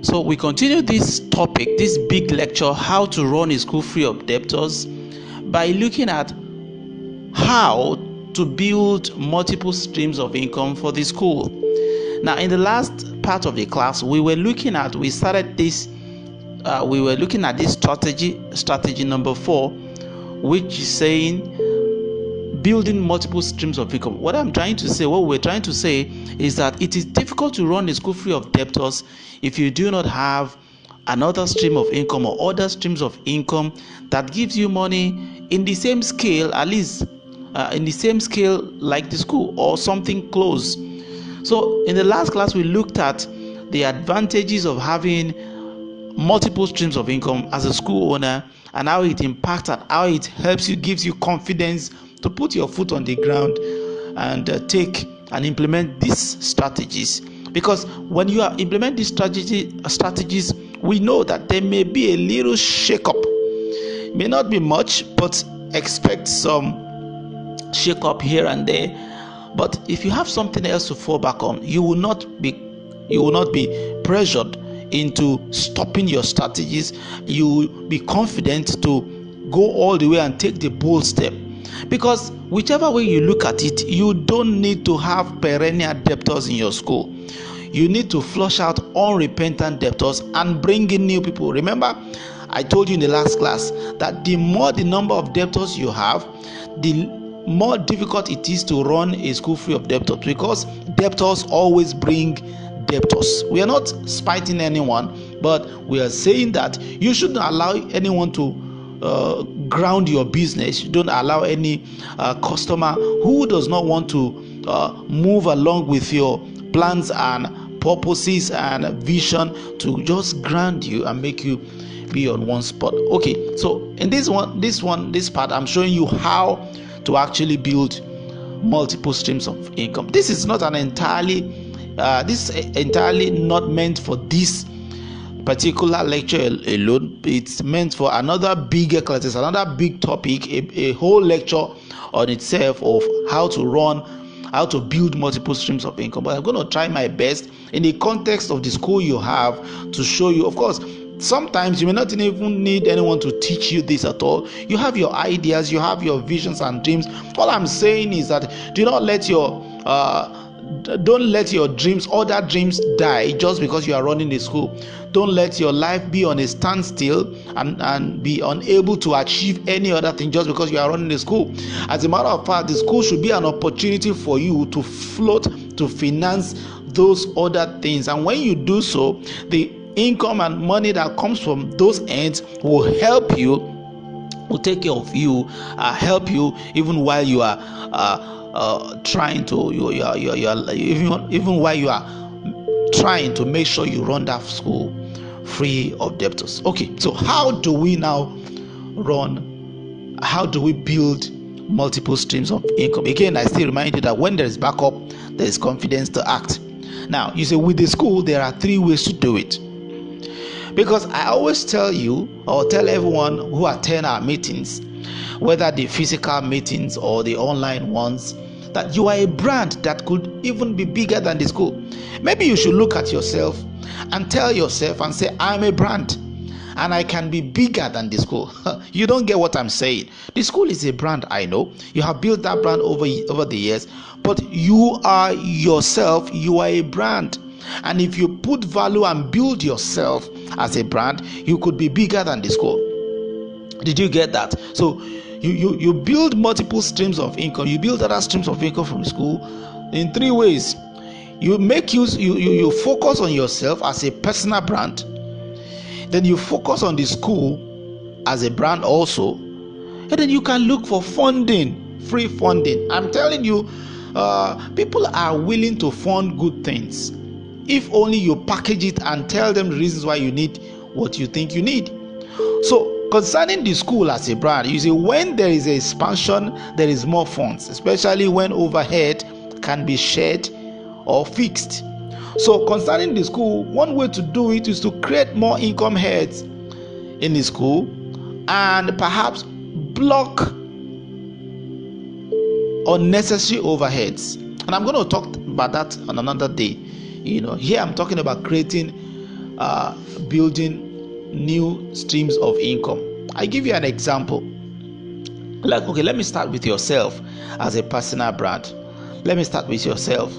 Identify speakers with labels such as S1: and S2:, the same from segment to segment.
S1: So we continue this topic, this big lecture, how to run a school free of debtors, by looking at how to build multiple streams of income for the school. Now, in the last part of the class, we were looking at this strategy number 4, which is saying building multiple streams of income. What we're trying to say is that it is difficult to run a school free of debtors if you do not have another stream of income or other streams of income that gives you money in the same scale, at least in the same scale like the school or something close. So in the last class, we looked at the advantages of having multiple streams of income as a school owner and how it impacts and how it helps you, gives you confidence to put your foot on the ground and take and implement these strategies. Because when you are implement these strategies, we know that there may be a little shake-up. It may not be much, but expect some shake-up here and there. But if you have something else to fall back on, you will not be pressured into stopping your strategies. You will be confident to go all the way and take the bold step. Because whichever way you look at it, you don't need to have perennial debtors in your school. You need to flush out unrepentant debtors and bring in new people. Remember, I told you in the last class that the more the number of debtors you have, the more difficult it is to run a school free of debtors, because debtors always bring debtors. We are not spiting anyone, but we are saying that you shouldn't allow anyone to ground your business. You don't allow any customer who does not want to move along with your plans and purposes and vision to just ground you and make you be on one spot. Okay, so in this part, I'm showing you how to actually build multiple streams of income. This is not entirely not meant for this particular lecture alone. It's meant for another bigger class. It's another big topic, a whole lecture on itself of how to build multiple streams of income. But I'm going to try my best in the context of the school you have to show you. Of course, sometimes you may not even need anyone to teach you this at all. You have your ideas, you have your visions and dreams. All I'm saying is that don't let your dreams, other dreams, die just because you are running a school. Don't let your life be on a standstill and be unable to achieve any other thing just because you are running a school. As a matter of fact, the school should be an opportunity for you to float, to finance those other things. And when you do so, the income and money that comes from those ends will help you, will take care of you, help you even while you are even while you are trying to make sure you run that school free of debtors. Okay, so how do we build multiple streams of income? Again, I still remind you that when there is backup, there is confidence to act. Now, you say with the school, there are 3 ways to do it. Because I always tell you, or tell everyone who attend our meetings, whether the physical meetings or the online ones, that you are a brand that could even be bigger than the school. Maybe you should look at yourself and tell yourself and say, I'm a brand and I can be bigger than the school. You don't get what I'm saying. The school is a brand, I know. You have built that brand over the years, but you are yourself, you are a brand. And if you put value and build yourself as a brand, you could be bigger than the school. Did you get that? So you build multiple streams of income. You build other streams of income from school in 3 ways. You focus on yourself as a personal brand. Then you focus on the school as a brand also. And then you can look for funding, free funding. I'm telling you, people are willing to fund good things if only you package it and tell them the reasons why you need what you think you need. So concerning the school as a brand, you see, when there is an expansion, there is more funds, especially when overhead can be shared or fixed. So concerning the school, one way to do it is to create more income heads in the school and perhaps block unnecessary overheads. And I'm going to talk about that on another day. Here I'm talking about creating building new streams of income. I give you an example. Like, okay, let me start with yourself as a personal brand. Let me start with yourself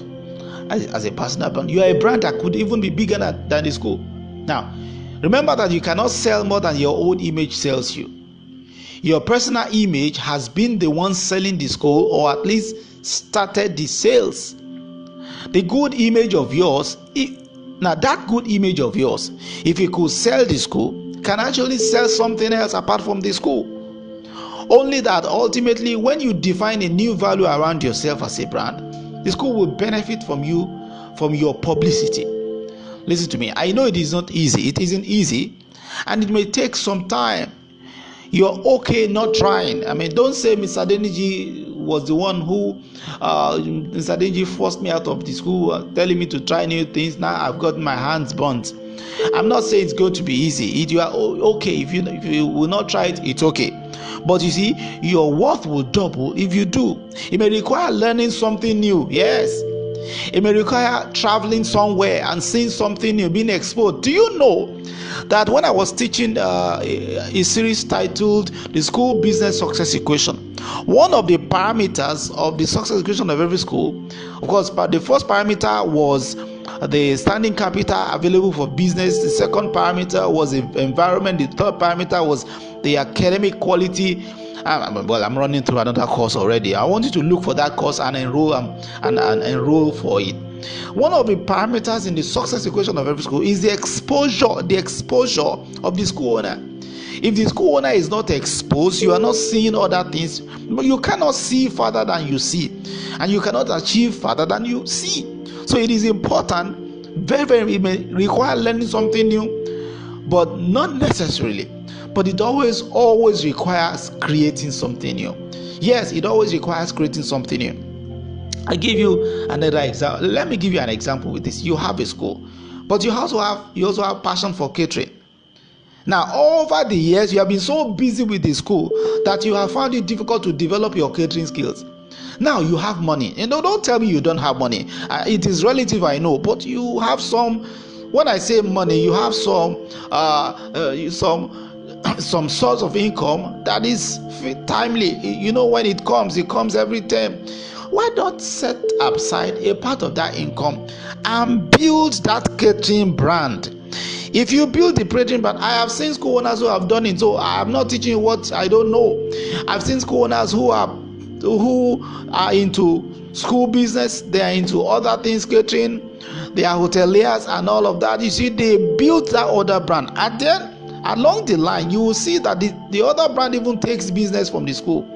S1: as a personal brand. You are a brand that could even be bigger than the school. Now, remember that you cannot sell more than your own image sells you. Your personal image has been the one selling the school, or at least started the sales. The good image of yours, now that good image of yours, if you could sell the school, can actually sell something else apart from the school. Only that ultimately, when you define a new value around yourself as a brand, the school will benefit from you, from your publicity. Listen to me. I know it is not easy. It isn't easy, and it may take some time. You're okay not trying. I mean, don't say Mr. Deniji was the one who Mr. Deniji forced me out of the school, telling me to try new things. Now I've got my hands burnt. I'm not saying it's going to be easy. You are okay if you will not try it. It's okay. But you see, your worth will double if you do. It may require learning something new. Yes. It may require traveling somewhere and seeing something new, being exposed. Do you know that when I was teaching a series titled The School Business Success Equation, one of the parameters of the success equation of every school, of course, the first parameter was the standing capital available for business. The second parameter was the environment. The third parameter was the academic quality. Well, I'm running through another course already. I want you to look for that course and enroll and enroll for it. One of the parameters in the success equation of every school is the exposure of the school owner. If the school owner is not exposed, you are not seeing other things. You cannot see further than you see, and you cannot achieve further than you see. So it is important, it may require learning something new, but not necessarily. But it always requires creating something new. Yes, it always requires creating something new. I give you another example. Let me give you an example with this. You have a school, but you also have passion for catering. Now, over the years, you have been so busy with the school that you have found it difficult to develop your catering skills. Now you have money. Don't tell me you don't have money. It is relative, I know, but you have some. When I say money, you have some source of income that is timely. When it comes every time. Why not set aside a part of that income and build that catering brand? If you build the catering brand, I have seen school owners who have done it, so I am not teaching you what I don't know. I've seen school owners who are into school business, they are into other things, catering, they are hoteliers and all of that. You see, they built that other brand, and then along the line you will see that the other brand even takes business from the school.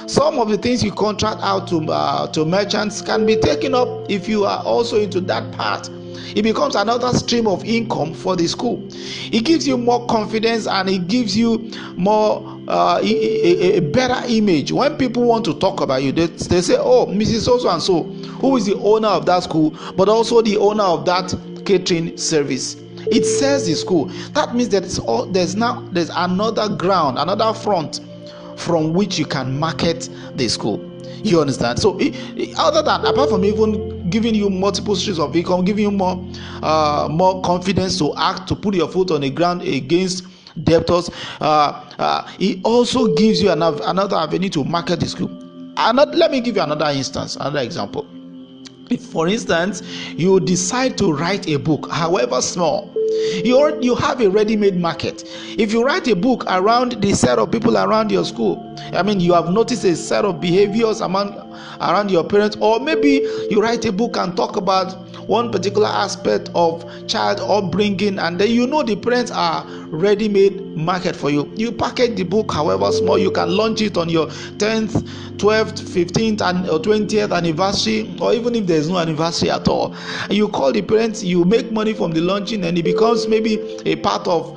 S1: Some of the things you contract out to merchants can be taken up if you are also into that part. It becomes another stream of income for the school. It gives you more confidence, and it gives you more a better image. When people want to talk about you, they say, oh, Mrs. So and so, who is the owner of that school, but also the owner of that catering service. It sells the school. That means that there's another ground, another front from which you can market the school. You understand? So apart from even giving you multiple streams of income, giving you more confidence to put your foot on the ground against debtors, it also gives you another avenue to market the school. Let me give you another example. If, for instance, you decide to write a book, however small, you have a ready-made market. If you write a book around the set of people around your school, you have noticed a set of behaviors around your parents, or maybe you write a book and talk about one particular aspect of child upbringing, and then the parents are ready-made market for you. You package the book however small, you can launch it on your 10th, 12th, 15th and 20th anniversary, or even if there's no anniversary at all. You call the parents, you make money from the launching, and it becomes maybe a part of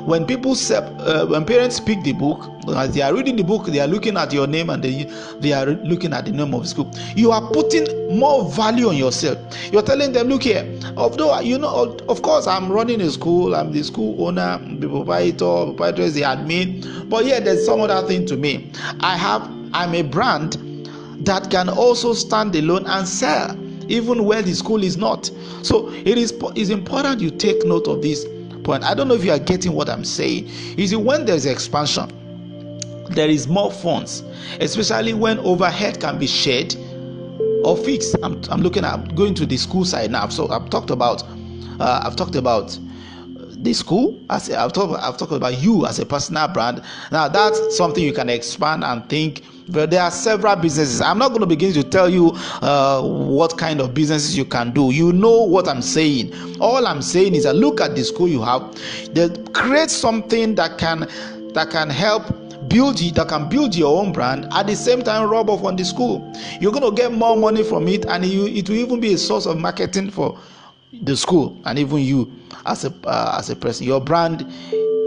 S1: when parents pick the book, as they are reading the book, they are looking at your name, and they are looking at the name of the school. You are putting more value on yourself. You're telling them, look here, although of course I'm running a school, I'm the school owner, the proprietor is the admin, but there's some other thing to me. I'm a brand that can also stand alone and sell. even where the school is not. So it's important you take note of this point. I don't know if you are getting what I'm saying. You see, when there's expansion, there is more funds, especially when overhead can be shared or fixed. I'm going to the school side now. So I've talked about the school. I've talked about you as a personal brand. Now that's something you can expand and think. But there are several businesses. I'm not going to begin to tell you what kind of businesses you can do. You know what I'm saying. All I'm saying is that look at the school you have. Create something that can help build your own brand, at the same time rub off on the school. You're going to get more money from it, and it will even be a source of marketing for the school and even you as a person. Your brand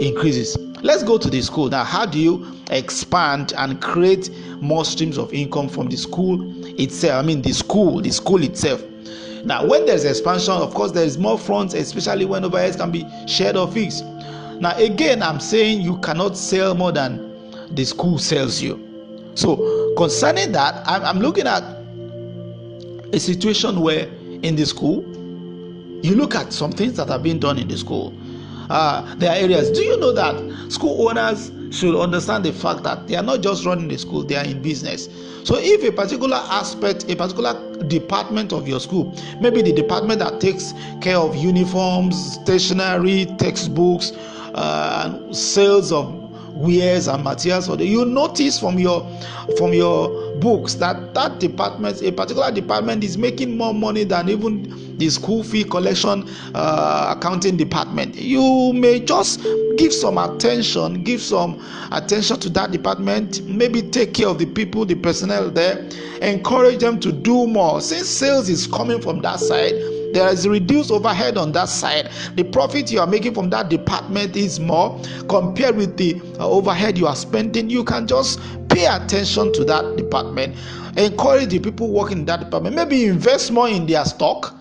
S1: increases. Let's go to the school now. How do you expand and create more streams of income from the school itself? The school itself. Now, when there's expansion, of course, there is more funds, especially when overheads can be shared or fixed. Now, again, I'm saying you cannot sell more than the school sells you. So, concerning that, I'm looking at a situation where in the school, you look at some things that are being done in the school. There are areas. Do you know that school owners should understand the fact that they are not just running the school, they are in business. So if a particular aspect, a particular department of your school, maybe the department that takes care of uniforms, stationery, textbooks, sales of wares and materials, you notice from your books that department, a particular department, is making more money than even the school fee collection accounting department. You may just give some attention to that department. Maybe take care of the people, the personnel there, encourage them to do more. Since sales is coming from that side, there is reduced overhead on that side. The profit you are making from that department is more compared with the overhead you are spending. You can just pay attention to that department. Encourage the people working in that department. Maybe invest more in their stock.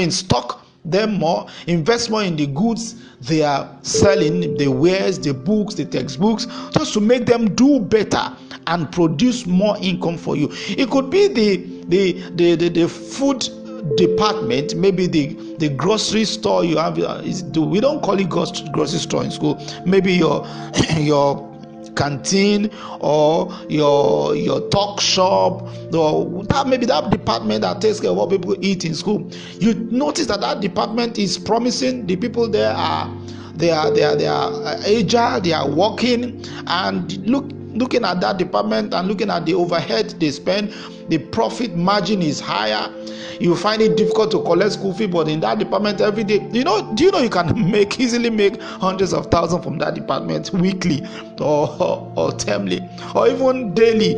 S1: Stock them more. Invest more in the goods they are selling, the wares, the books, the textbooks, just to make them do better and produce more income for you. It could be the food department, maybe the grocery store you have. We don't call it grocery store in school. Maybe your canteen or your talk shop, or maybe that department that takes care of what people eat in school. You notice that department is promising. The people there are agile, they are working, and looking at that department and looking at the overhead they spend, the profit margin is higher. You find it difficult to collect school fee, but in that department every day, do you know you can easily make hundreds of thousands from that department weekly or termly or even daily,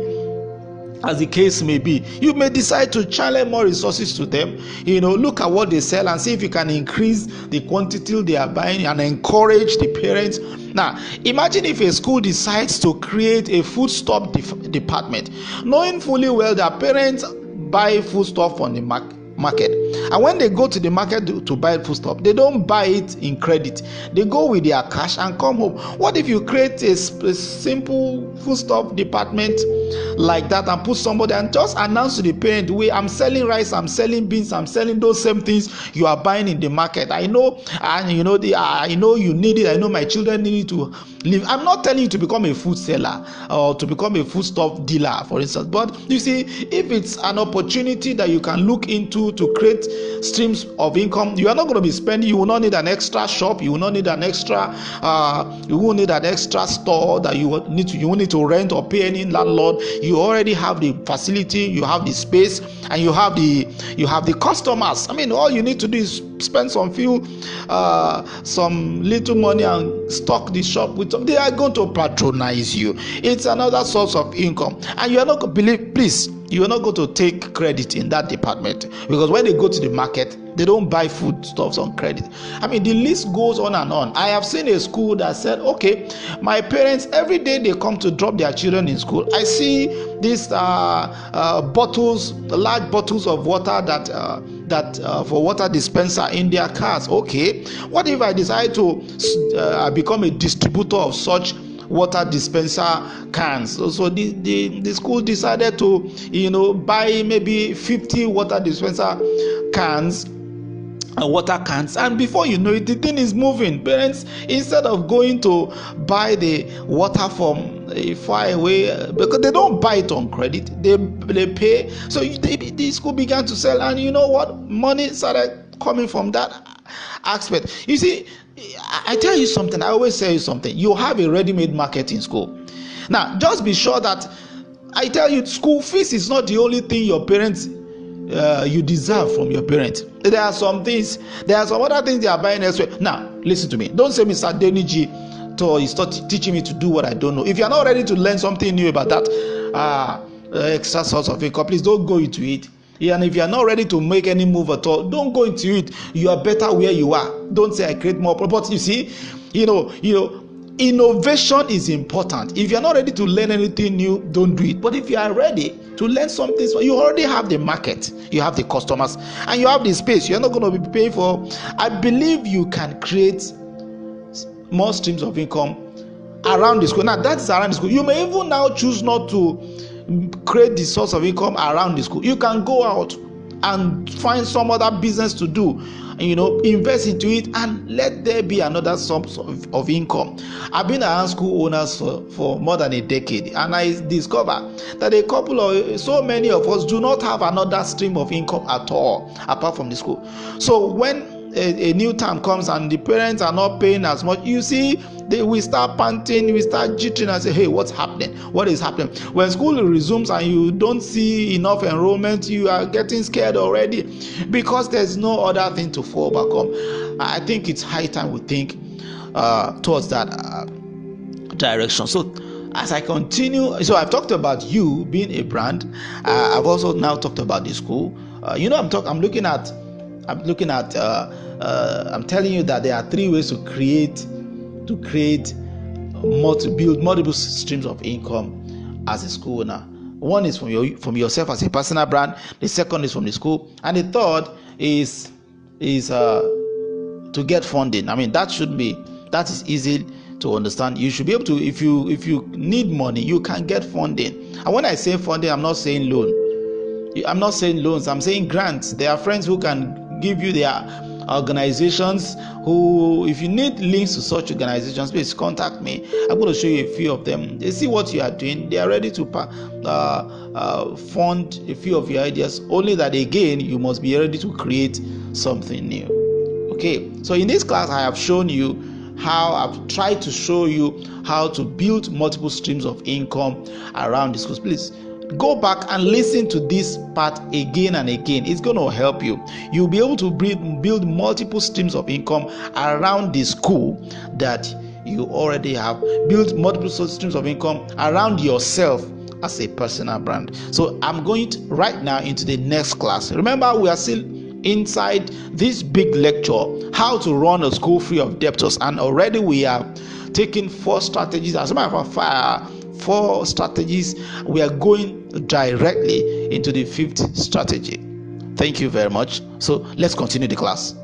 S1: as the case may be. You may decide to channel more resources to them. Look at what they sell and see if you can increase the quantity they are buying and encourage the parents. Now, imagine if a school decides to create a food stuff department, knowing fully well that parents buy food stuff on the market, and when they go to the market to buy food stuff, they don't buy it in credit. They go with their cash and come home. What if you create a simple food stuff department like that and put somebody and just announce to the parent, I'm selling rice, I'm selling beans, I'm selling those same things you are buying in the market. I know, and I know you need it. I know my children need it to live. I'm not telling you to become a food seller or to become a food stuff dealer, for instance. But you see, if it's an opportunity that you can look into to create streams of income, you are not going to be spending. You will not need an extra shop. You will not need an extra. You won't need an extra store that you will need to rent or pay any landlord. You already have the facility, you have the space, and you have the customers. All you need to do is spend some little money and stock the shop with them. They are going to patronize you. It's another source of income, and you are not you are not going to take credit in that department, because when they go to the market, they don't buy food stuffs on credit. The list goes on and on. I have seen a school that said, okay, my parents, every day they come to drop their children in school, I see these large bottles of water that for water dispenser in their cars. Okay, what if I decide to become a distributor of such water dispenser cans. So the school decided to buy maybe 50 water dispenser cans, water cans, and before you know it, the thing is moving. Parents, instead of going to buy the water from far away, because they don't buy it on credit, they pay. So the school began to sell, and you know what, money started coming from that aspect. You see, I tell you something, I always tell you something, you have a ready-made market in school. Now just be sure that, I tell you, school fees is not the only thing your parents you deserve from your parents. There are some other things they are buying elsewhere. Now listen to me, don't say Mr. Deniji is teaching me to do what I don't know. If you are not ready to learn something new about that extra source of income, please don't go into it. And if you are not ready to make any move at all, don't go into it. You are better where you are. Don't say I create more. But you see, innovation is important. If you are not ready to learn anything new, don't do it. But if you are ready to learn something, you already have the market, you have the customers, and you have the space. You're not going to be paying for. I believe you can create more streams of income around the school. Now that is around the school. You may even now choose not to create the source of income around the school. You can go out and find some other business to do, invest into it, and let there be another source of income. I've been around school owners for more than a decade, and I discover that so many of us do not have another stream of income at all apart from the school. So when a new term comes and the parents are not paying as much, you see, we start panting, we start jittering and say, hey, what's happening? What is happening? When school resumes and you don't see enough enrollment, you are getting scared already because there's no other thing to fall back on. I think it's high time we think towards that direction. So as I continue, so I've talked about you being a brand. I've also now talked about the school. I'm telling you that there are 3 ways to build multiple streams of income as a school owner. One is from yourself as a personal brand. The second is from the school, and the third is to get funding. I mean, that is easy to understand. You should be able to, if you need money, you can get funding. And when I say funding, I'm not saying loan. I'm not saying loans. I'm saying grants. There are friends who can give you their organizations, who, if you need links to such organizations, please contact me. I'm going to show you a few of them. They see what you are doing. They are ready to fund a few of your ideas. Only that, again, you must be ready to create something new. Okay, so in this class, I have shown you I've tried to show you how to build multiple streams of income around the schools. Please go back and listen to this part again and again. It's going to help you. You'll be able to build multiple streams of income around the school that you already have. Build multiple streams of income around yourself as a personal brand. So I'm going right now into the next class. Remember, we are still inside this big lecture, how to run a school free of debtors, and already we are taking 4 strategies. As a matter of fact, 4 strategies. We are going directly into the 5th strategy. Thank you very much. So let's continue the class.